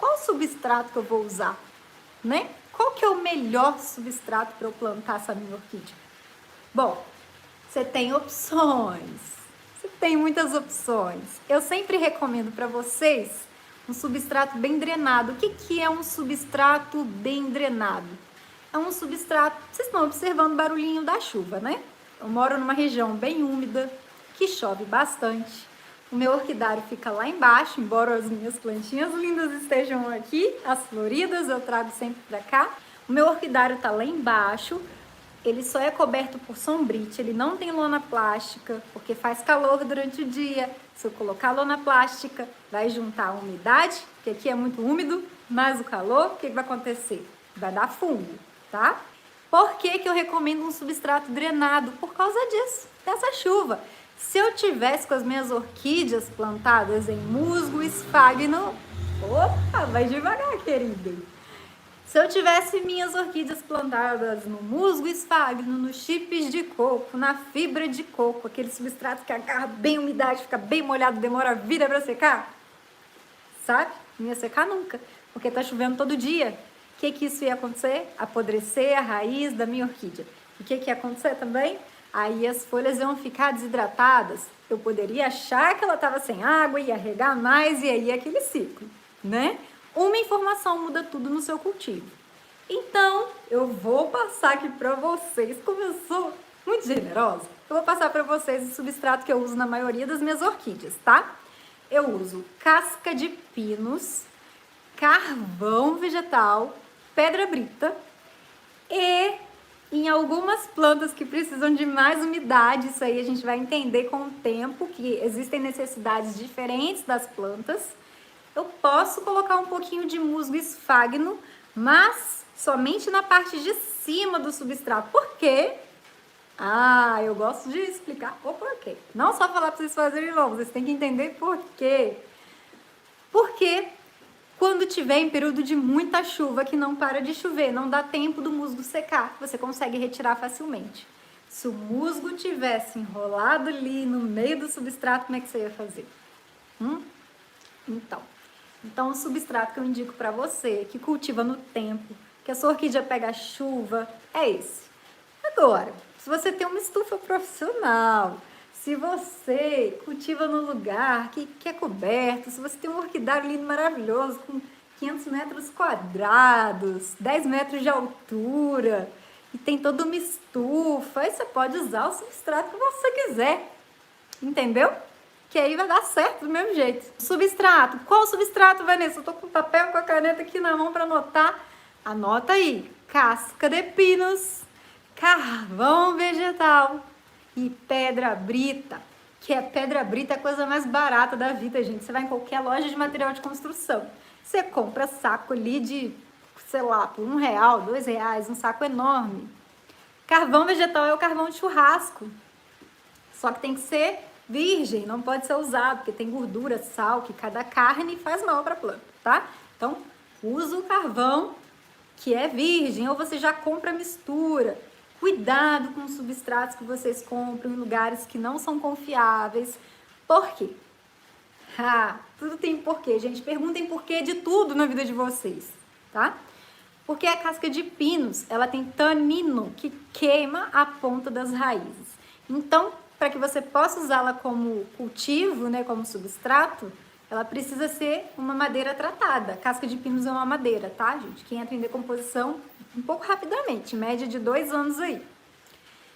qual substrato que eu vou usar, né? Qual que é o melhor substrato para eu plantar essa minha orquídea? Bom, você tem opções, você tem muitas opções. Eu sempre recomendo para vocês um substrato bem drenado. O que é um substrato bem drenado? É um substrato, vocês estão observando o barulhinho da chuva, né? Eu moro numa região bem úmida, que chove bastante. O meu orquidário fica lá embaixo, embora as minhas plantinhas lindas estejam aqui, as floridas, eu trago sempre pra cá. O meu orquidário tá lá embaixo, ele só é coberto por sombrite, ele não tem lona plástica, porque faz calor durante o dia. Se eu colocar lona plástica, vai juntar a umidade, porque aqui é muito úmido, mais o calor, o que vai acontecer? Vai dar fungo, tá? Por que eu recomendo um substrato drenado? Por causa disso, dessa chuva. Se eu tivesse com as minhas orquídeas plantadas em musgo esfagno... Opa, vai devagar, querida. Se eu tivesse minhas orquídeas plantadas no musgo esfagno, nos chips de coco, na fibra de coco, aquele substrato que agarra bem a umidade, fica bem molhado, demora a vida para secar, sabe? Não ia secar nunca, porque tá chovendo todo dia. O que isso ia acontecer? Apodrecer a raiz da minha orquídea. O que ia acontecer também? Aí as folhas iam ficar desidratadas. Eu poderia achar que ela estava sem água, ia regar mais e aí aquele ciclo, né? Uma informação muda tudo no seu cultivo. Então, eu vou passar aqui para vocês, como eu sou muito generosa, eu vou passar para vocês o substrato que eu uso na maioria das minhas orquídeas, tá? Eu uso casca de pinos, carvão vegetal, pedra brita e em algumas plantas que precisam de mais umidade, isso aí a gente vai entender com o tempo que existem necessidades diferentes das plantas. Eu posso colocar um pouquinho de musgo esfagno, mas somente na parte de cima do substrato. Por quê? Eu gosto de explicar o porquê. Não só falar para vocês fazerem não, vocês têm que entender por quê. Porque quando tiver em período de muita chuva, que não para de chover, não dá tempo do musgo secar, você consegue retirar facilmente. Se o musgo tivesse enrolado ali no meio do substrato, como é que você ia fazer? Então, o substrato que eu indico para você, que cultiva no tempo, que a sua orquídea pega chuva, é esse. Agora, se você tem uma estufa profissional, se você cultiva num lugar que é coberto, se você tem um orquidário lindo, maravilhoso, com 500 metros quadrados, 10 metros de altura, e tem toda uma estufa, aí você pode usar o substrato que você quiser, entendeu? Que aí vai dar certo do mesmo jeito. Substrato. Qual substrato, Vanessa? Eu tô com o papel, com a caneta aqui na mão para anotar. Anota aí. Casca de pinos, carvão vegetal e pedra brita. Que pedra brita é a coisa mais barata da vida, gente. Você vai em qualquer loja de material de construção. Você compra saco ali de, sei lá, por R$1, R$2, um saco enorme. Carvão vegetal é o carvão de churrasco. Só que tem que ser virgem, não pode ser usado, porque tem gordura, sal, que cada carne faz mal para a planta, tá? Então, usa o carvão que é virgem, ou você já compra a mistura. Cuidado com os substratos que vocês compram em lugares que não são confiáveis. Por quê? Tudo tem porquê, gente. Perguntem porquê de tudo na vida de vocês, tá? Porque a casca de pinos, ela tem tanino que queima a ponta das raízes. Então, para que você possa usá-la como cultivo, né, como substrato, ela precisa ser uma madeira tratada. Casca de pinos é uma madeira, tá, gente? Quem entra em decomposição um pouco rapidamente, média de 2 anos aí.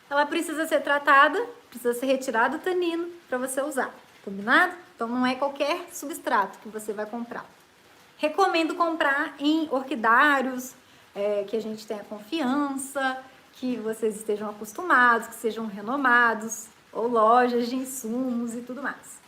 Ela precisa ser tratada, precisa ser retirado o tanino para você usar, combinado? Então não é qualquer substrato que você vai comprar. Recomendo comprar em orquidários, que a gente tenha confiança, que vocês estejam acostumados, que sejam renomados, ou lojas de insumos e tudo mais.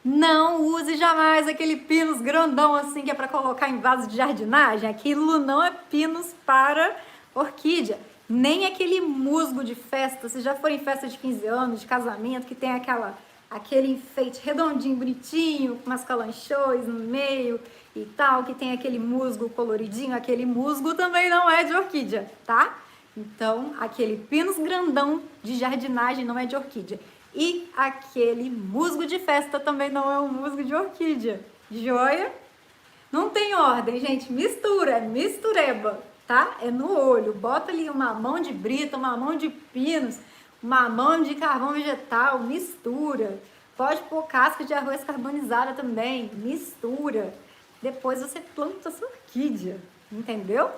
Não use jamais aquele pinus grandão assim que é para colocar em vaso de jardinagem. Aquilo não é pinus para orquídea. Nem aquele musgo de festa. Se já for em festa de 15 anos, de casamento, que tem aquele enfeite redondinho, bonitinho, com umas calanchões no meio e tal, que tem aquele musgo coloridinho, aquele musgo também não é de orquídea, tá? Então, aquele pinus grandão de jardinagem não é de orquídea. E aquele musgo de festa também não é um musgo de orquídea. Joia? Não tem ordem, gente. Mistura, é mistureba, tá? É no olho. Bota ali uma mão de brita, uma mão de pinos, uma mão de carvão vegetal, mistura. Pode pôr casca de arroz carbonizada também, mistura. Depois você planta a sua orquídea, entendeu?